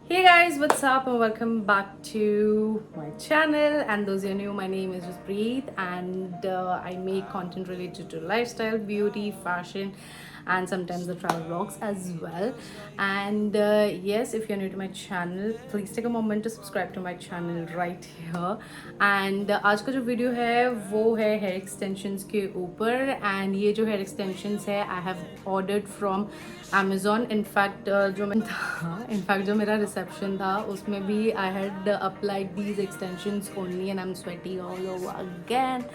Hey guys, what's up and welcome back to my channel. And those who are new, my name is Jaspreet and I make content related to lifestyle, beauty, fashion and sometimes the travel vlogs as well. And yes, if you're new to my channel, please take a moment to subscribe to my channel right here. And आज का जो video है वो है hair extensions के ऊपर. And ये जो हेयर एक्सटेंशंस है I have ordered from Amazon. In fact जो मेरा रिसेप्शन था उसमें भी I had applied these extensions only and I am sweating all over again.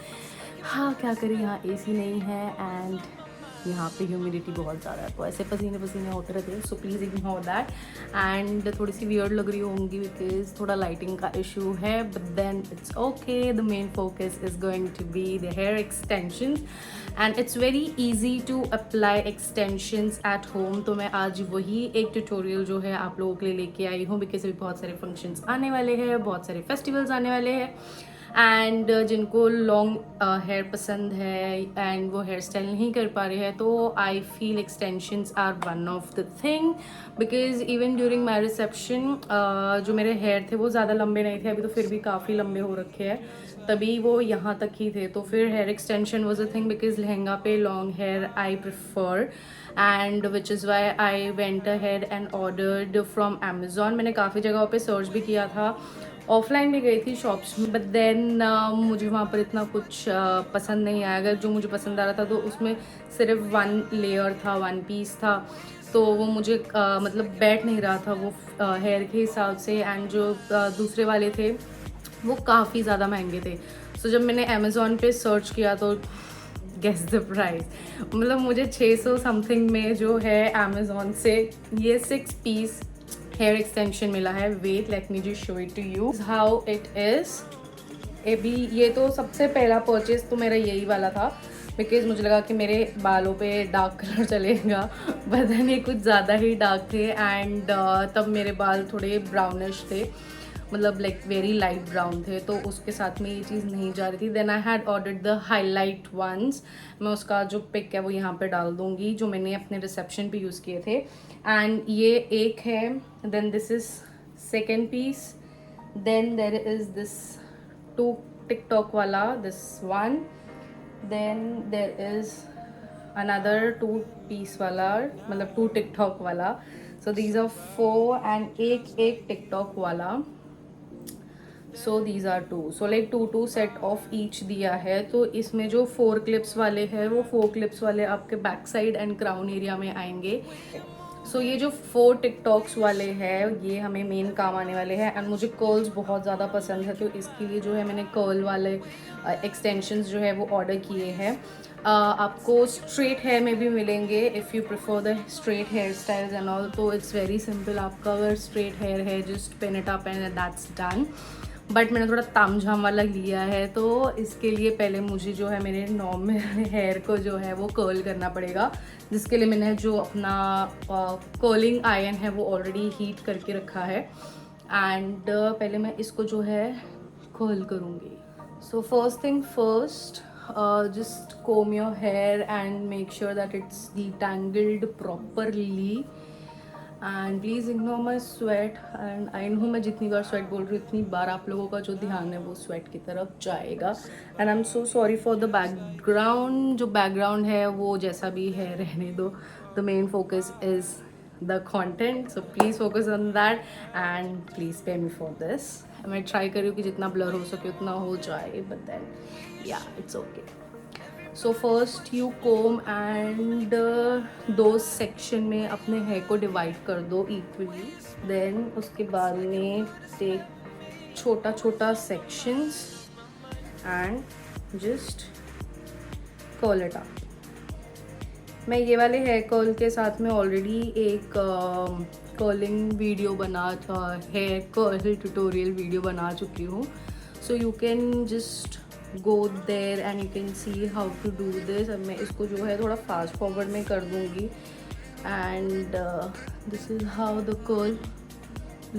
हाँ, क्या करें, यहाँ एसी नहीं है एंड यहाँ पे ह्यूमिडिटी बहुत ज़्यादा है तो ऐसे पसीने पसीने होते रहते हैं. So please ignore that. And थोड़ी सी वियर्ड लग रही होंगी बिकॉज थोड़ा लाइटिंग का इशू है, but then it's okay. The main focus is going to be the hair extensions and it's very easy to apply extensions at home. तो मैं आज वही एक ट्यूटोरियल जो है आप लोगों के लिए लेके आई हूँ बिकॉज अभी बहुत सारे फंक्शंस आने वाले हैं, बहुत सारे फेस्टिवल्स आने वाले हैं एंड जिनको लॉन्ग हेयर पसंद है एंड वो हेयर स्टाइल नहीं कर पा रहे हैं तो I feel extensions are one of the thing. Because even during my reception जो मेरे हेयर थे वो ज़्यादा लंबे नहीं थे, अभी तो फिर भी काफ़ी लंबे हो रखे हैं, तभी वो यहाँ तक ही थे. तो फिर hair extension was a thing because lehenga पे long hair I prefer and which is why I went ahead and ordered from Amazon. मैंने काफ़ी जगहों पे सर्च भी किया था, ऑफलाइन भी गई थी शॉप्स में, बट देन मुझे वहाँ पर इतना कुछ पसंद नहीं आया. अगर जो मुझे पसंद आ रहा था तो उसमें सिर्फ वन लेयर था, वन पीस था, तो वो मुझे मतलब बैठ नहीं रहा था वो हेयर के हिसाब से. एंड जो दूसरे वाले थे वो काफ़ी ज़्यादा महंगे थे. सो जब मैंने अमेज़ॉन पे सर्च किया तो गेस द प्राइस, मतलब मुझे 600 समथिंग में जो है अमेज़ॉन से ये 6 पीस हेयर एक्सटेंशन मिला है. Wait, let me just show it to you how it is. अभी ये तो सबसे पहला परचेज तो मेरा यही वाला था बिकॉज मुझे लगा कि मेरे बालों पे डार्क कलर चलेगा, बदन ये कुछ ज़्यादा ही डार्क थे एंड तब मेरे बाल थोड़े ब्राउनिश थे, मतलब लाइक वेरी लाइट ब्राउन थे, तो उसके साथ में ये चीज़ नहीं जा रही थी. Then I had ordered the highlight ones. मैं उसका जो पिक है वो यहाँ पे डाल दूँगी जो मैंने अपने रिसेप्शन पे यूज़ किए थे. एंड ये एक है, then this is second piece, then there is this 2 TikTok वाला, this one, then there is another 2 piece वाला, मतलब 2 टिकटॉक वाला. सो दीज आर 4 एंड एक टिकटॉक वाला. So these are 2, so like 2 set of each दिया है. तो इसमें जो 4 क्लिप्स वाले हैं वो 4 क्लिप्स वाले आपके back side and crown area में आएंगे. सो ये जो 4 टिकटॉक्स वाले हैं ये हमें मेन काम आने वाले हैं. एंड मुझे कर्ल्स बहुत ज़्यादा पसंद है तो इसके लिए जो है मैंने कर्ल वाले एक्सटेंशंस जो है वो ऑर्डर किए हैं. आपको स्ट्रेट हेयर में भी मिलेंगे if you prefer the straight hair styles and all. तो इट्स वेरी सिंपल, आपका अगर स्ट्रेट हेयर है just pin it up and that's done. But मैंने थोड़ा तामझाम वाला लिया है तो इसके लिए पहले मुझे जो है मेरे नॉर्मल हेयर को जो है वो कर्ल करना पड़ेगा, जिसके लिए मैंने जो अपना कर्लिंग आयरन है वो ऑलरेडी हीट करके रखा है. एंड पहले मैं इसको जो है कर्ल करूँगी. So first thing first, just comb your hair and make sure that it's detangled properly. And please ignore my sweat. And I know मैं जितनी बार स्वेट बोल रही हूँ उतनी बार आप लोगों का जो ध्यान है वो स्वेट की तरफ जाएगा. And I am so sorry for the background. जो बैकग्राउंड है वो जैसा भी है रहने दो. The main focus is the content, so please focus on that and please पे मी फॉर दिस. मैं ट्राई कर रही हूँ कि जितना ब्लर हो सके उतना हो जाए, बट देन या it's okay. So first you comb and दो सेक्शन में अपने हेयर को डिवाइड कर दो इक्वली. देन उसके बाद में टेक छोटा छोटा sections and just curl it up. मैं ये वाले हेयर कर्ल के साथ में ऑलरेडी एक curling video hair curl tutorial video बना चुकी हूँ. So you can just go there and you can see how to do this. अब मैं इसको जो है थोड़ा फास्ट फॉरवर्ड में कर दूँगी and this is how the curl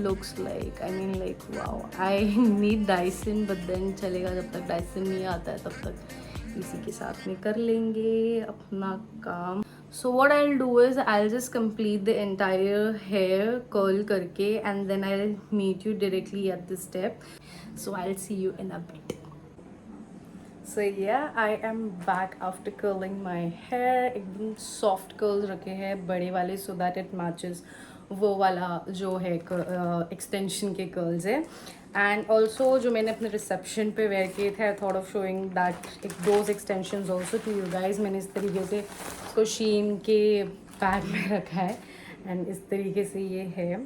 looks like. I mean like wow, I need Dyson but then चलेगा, जब तक Dyson नहीं आता है तब तक इसी के साथ में कर लेंगे अपना काम. So what I'll do is I'll just complete the entire hair curl karke and then I'll meet you directly at the step. So I'll see you in a bit. So yeah, I am back after curling my hair. एकदम soft curls रखे हैं बड़े वाले so that it matches वो वाला जो है extension के curls है. And also जो मैंने अपने reception पे wear किए थे, I thought of showing that those extensions also to you guys. मैंने इस तरीके से इसको Shein के बैग में रखा है and इस तरीके से ये है.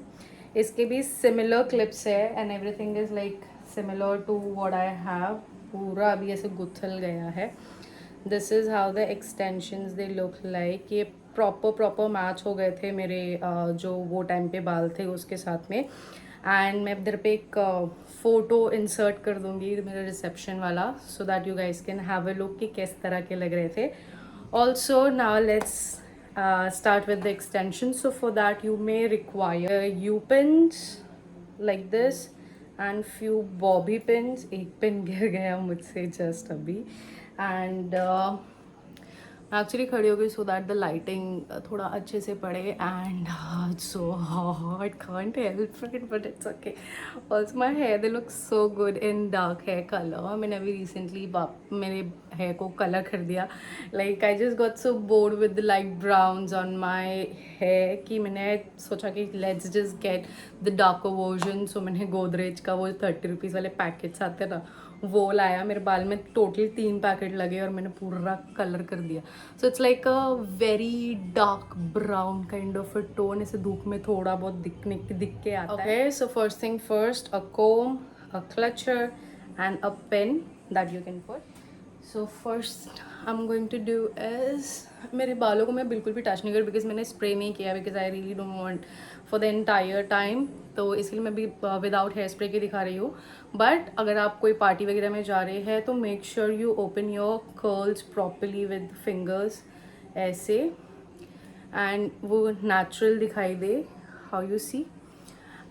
इसके भी similar clips है and everything is like similar to what I have. पूरा अभी ऐसे गुथल गया है. This is how the extensions they look like. ये प्रॉपर मैच हो गए थे मेरे जो वो टाइम पे बाल थे उसके साथ में. एंड मैं इधर पे एक फ़ोटो इंसर्ट कर दूँगी मेरा रिसेप्शन वाला so that you guys can have a look कि किस तरह के लग रहे थे. Also now let's start with the extension. So for that you may require U-pins like this and few bobby pins. एक पिन गिर गया मुझसे जस्ट अभी. एंड एक्चुअली खड़ी हो गई सो दैट द लाइटिंग थोड़ा अच्छे से पड़े. And so hot, can't help it but it's okay. Also my hair they look so good in dark hair colour. मैंने अभी रिसेंटली मेरे हेयर को कलर कर दिया. Like I just got so bored with the light browns on my hair कि मैंने सोचा कि let's just get the darker version. So मैंने गोदरेज का वो 30 रुपीज़ वाले पैकेट्स आते ना वो लाया. मेरे बाल में टोटल 3 पैकेट लगे और मैंने पूरा कलर कर दिया. So it's like a very dark brown kind of a tone. इसे धूप में थोड़ा बहुत दिख के आता है. Okay, so first thing first, a comb, a clutcher and a pin that you can put. So first I'm going to do is मेरे बालों को मैं बिल्कुल भी टच नहीं कर बिकॉज मैंने स्प्रे नहीं किया because I really don't want for the entire time. तो इसलिए मैं भी विदाउट हेयर स्प्रे के दिखा रही हूँ. बट अगर आप कोई पार्टी वगैरह में जा रहे हैं तो make sure you open your curls properly with fingers ऐसे एंड वो नेचुरल दिखाई दे हाउ यू सी.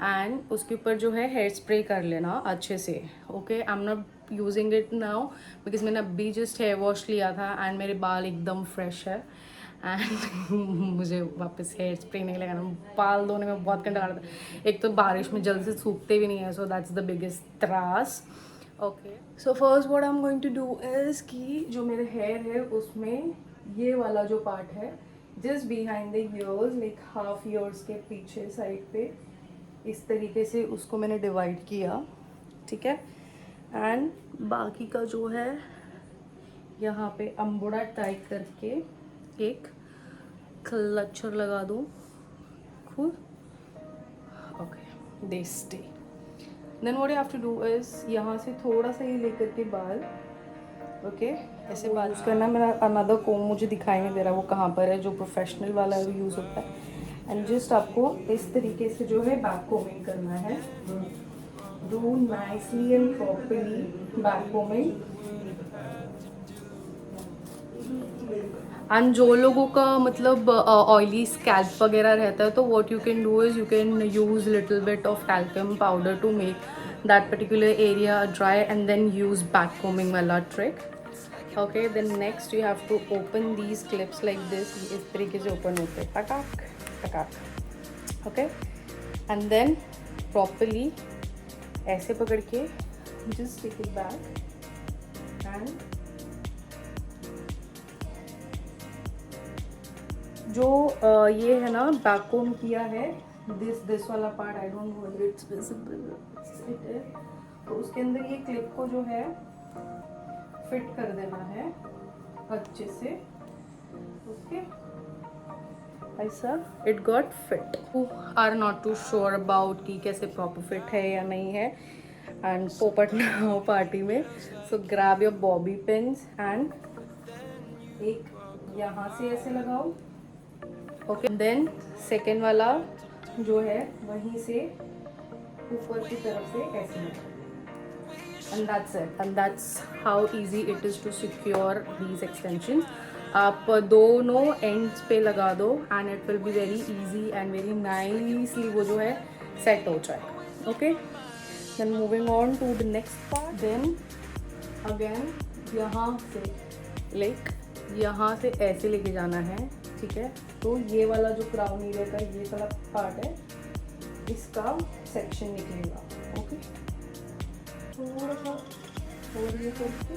एंड उसके ऊपर जो है हेयर स्प्रे कर लेना अच्छे से. Okay, I am not using it now because मैंने अभी जस्ट हेयर वॉश लिया था एंड मेरे बाल एकदम फ्रेश है. एंड मुझे वापस हेयर स्प्रे नहीं लगाना. बाल धोने में बहुत घंटा लगता है. एक तो बारिश में जल्द से सूखते भी नहीं है. सो दैट्स द बिगेस्ट त्रास. Okay, so first what I am going to do is कि जो मेरे हेयर है उसमें ये वाला जो पार्ट है just behind the years like half years के पीछे साइड पे इस तरीके से उसको मैंने डिवाइड किया. ठीक है. एंड बाकी का जो है यहाँ पे अम्बोड़ा टाइट करके एक क्लचर लगा दूँ खुद. Okay, they stay. Then what you have to do is यहाँ से थोड़ा सा ये लेकर के बाल ओके ऐसे बाल यूज़ करना. मेरा अनदर कोम मुझे दिखाई नहीं दे रहा वो कहाँ पर है जो प्रोफेशनल वाला यूज़ होता है. एंड जस्ट आपको इस तरीके से जो है बैक कोमिंग करना है. Do nicely and properly back combing. And जो लोगों का मतलब ऑयली स्कैल्प वगैरह रहता है तो what you can do is you can use little bit of talcum powder to make that particular area dry and then use back combing वाला trick. Okay, then next you have to open these clips like this. इस तरीके से open होते हैं टकाक टकाक. Okay, and then properly ऐसे पकड़ के just take it back and जो ये है ना बैक कोम किया है दिस वाला part I don't know it's visible. तो उसके अंदर ये क्लिप को जो है फिट कर देना है अच्छे से. ओके, ऐसा it got fit. Are not too sure about कि कैसे प्रॉपर फिट है या नहीं है एंड पोपट ना हो पार्टी में. सो grab your Bobby pins and एक यहाँ से ऐसे लगाओ. ओके, देन सेकेंड वाला जो है वहीं से ऊपर की तरफ से ऐसे लगाओ. And that's it. And that's how easy it is to secure these extensions. आप दोनों ends पे लगा दो and it will be very easy and very nicely वो जो है set हो जाएगा. Okay. Then moving on to the next part. Then again यहाँ से like यहाँ से ऐसे लेके जाना है. ठीक है। तो ये वाला जो क्राउन एरिया का ये वाला पार्ट है, इसका सेक्शन निकलेगा। ओके, थोड़ा सा और ये करके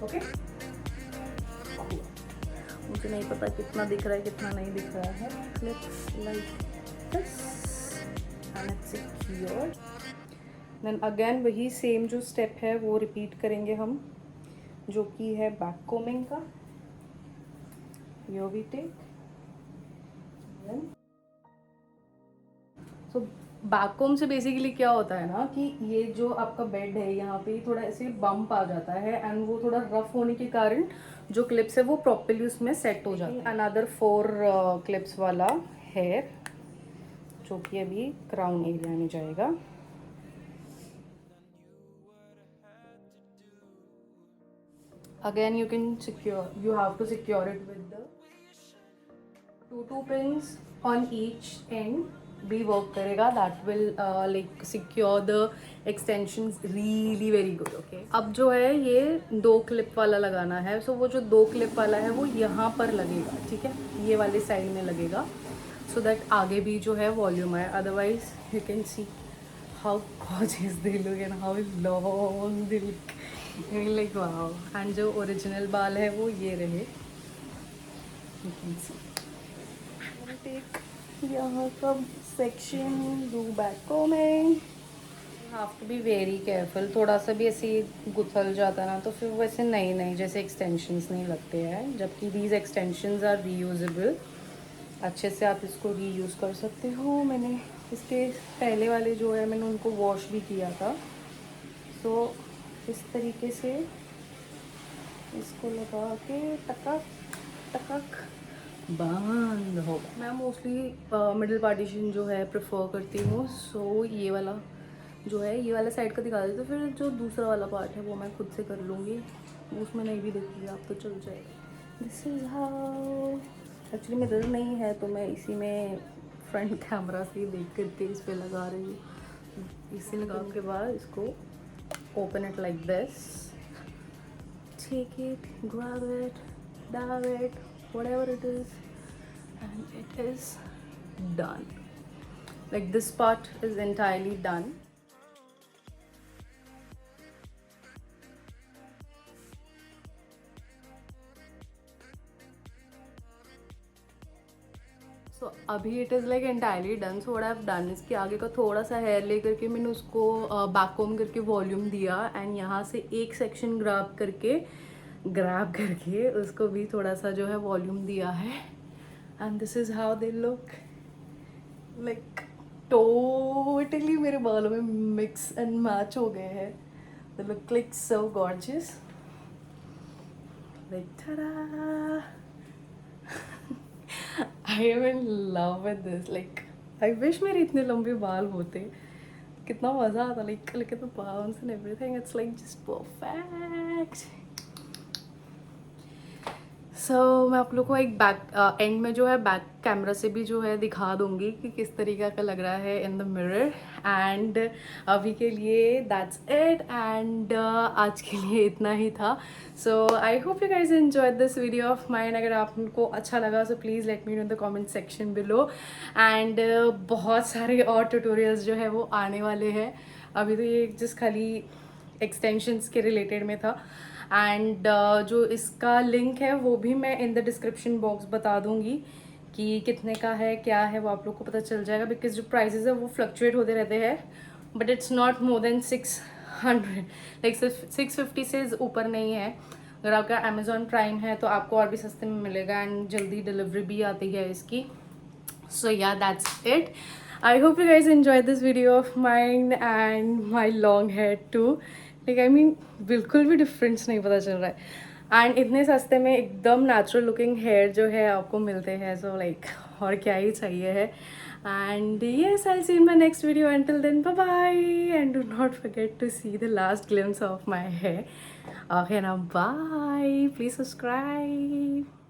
ओके। मुझे नहीं पता कितना दिख रहा है कितना नहीं दिख रहा है। Like this and it's secure. Then again वही सेम जो स्टेप है वो रिपीट करेंगे हम, जो कि है बैक कोमिंग का। यो वी टेक सो बैक कोम से बेसिकली क्या होता है ना कि ये जो आपका बेड है यहाँ पे थोड़ा ऐसे बम्प आ जाता है एंड वो थोड़ा रफ होने के कारण जो क्लिप्स है वो प्रॉपर्ली उसमें सेट हो जाता है। अनदर 4 क्लिप्स वाला हेयर जो कि अभी क्राउन एरिया में जाएगा। Again you have to secure it with the two pins on each end भी वर्क करेगा। That will like secure the extensions really very good. Okay, अब जो है ये 2 क्लिप वाला लगाना है। सो वो जो 2 क्लिप वाला है वो यहाँ पर लगेगा, ठीक है, ये वाले साइड में लगेगा, सो दैट आगे भी जो है वॉल्यूम आए। Otherwise you can see how gorgeous they look and how long they look, like wow. And जो ओरिजिनल बाल है वो ये रहे, यू कैन सी। टेक यहाँ का section, do back combing. You have to be very careful. थोड़ा सा भी ऐसे गुथल जाता ना तो फिर वैसे नहीं जैसे एक्सटेंशंस नहीं लगते हैं, जबकि दीज एक्सटेंशंस आर रीयूजेबल। अच्छे से आप इसको रीयूज़ कर सकते हो। मैंने इसके पहले वाले जो है मैंने उनको वॉश भी किया था। सो इस तरीके से इसको लगा के टकक टकक बंद होगा। मैं मोस्टली मिडिल पार्टीशन जो है प्रेफर करती हूँ। सो ये वाला जो है ये वाला साइड का दिखा देती हूँ, फिर जो दूसरा वाला पार्ट है वो मैं खुद से कर लूँगी, उसमें नहीं भी देखिए आप तो चल जाएगा। This is how. Actually mirror नहीं है तो मैं इसी में फ्रंट कैमरा से देख करके इस पर लगा रही हूँ। इसी लगाने के बाद इसको open it like this, take it, grab it, dab it, whatever it is, and it is done. Like this part is entirely done. So अभी it is like entirely done. So what I have done, इसके आगे का थोड़ा सा hair ले करके मैंने उसको बैक कोम करके वॉल्यूम दिया एंड यहाँ से एक सेक्शन ग्रैब करके उसको भी थोड़ा सा जो है वॉल्यूम दिया है। And this is how they look like totally मेरे बालों में मिक्स एंड मैच हो गए हैं। They look like so gorgeous, like ta-da! I am in love with this. Like I wish मेरे इतने लंबे बाल होते, कितना मज़ा आता। Like look at the bounce and everything. It's like just perfect. सो मैं आप लोग को एक बैक एंड में जो है बैक कैमरा से भी जो है दिखा दूंगी कि किस तरीके का लग रहा है इन द मिरर। एंड अभी के लिए दैट्स इट एंड आज के लिए इतना ही था। So I hope you guys enjoyed this video of mine. अगर आपको अच्छा लगा so please let me know in the comment section below. And बहुत सारे और ट्यूटोरियल्स जो है वो आने वाले हैं। अभी तो ये जस्ट खाली एक्सटेंशंस के रिलेटेड में था। एंड जो इसका लिंक है वो भी मैं इन द डिस्क्रिप्शन बॉक्स बता दूंगी कि कितने का है क्या है, वो आप लोग को पता चल जाएगा। बिकॉज जो प्राइसेस है वो फ्लक्चुएट होते रहते हैं, but it's not more than 600, like 650 से ऊपर नहीं है। अगर आपका अमेजॉन प्राइम है तो आपको और भी सस्ते में मिलेगा एंड जल्दी डिलीवरी भी आती है इसकी। सो या that's it. I hope you guys enjoyed this video of mine and my long hair too. Like I mean बिल्कुल भी डिफरेंस नहीं पता चल रहा है एंड इतने सस्ते में एकदम नेचुरल लुकिंग हेयर जो है आपको मिलते हैं। सो लाइक और क्या ही चाहिए है। And yes, I'll see you in my next video. Until then, bye bye and do not forget to see the last glimpse of my hair. Okay, now bye. Please subscribe.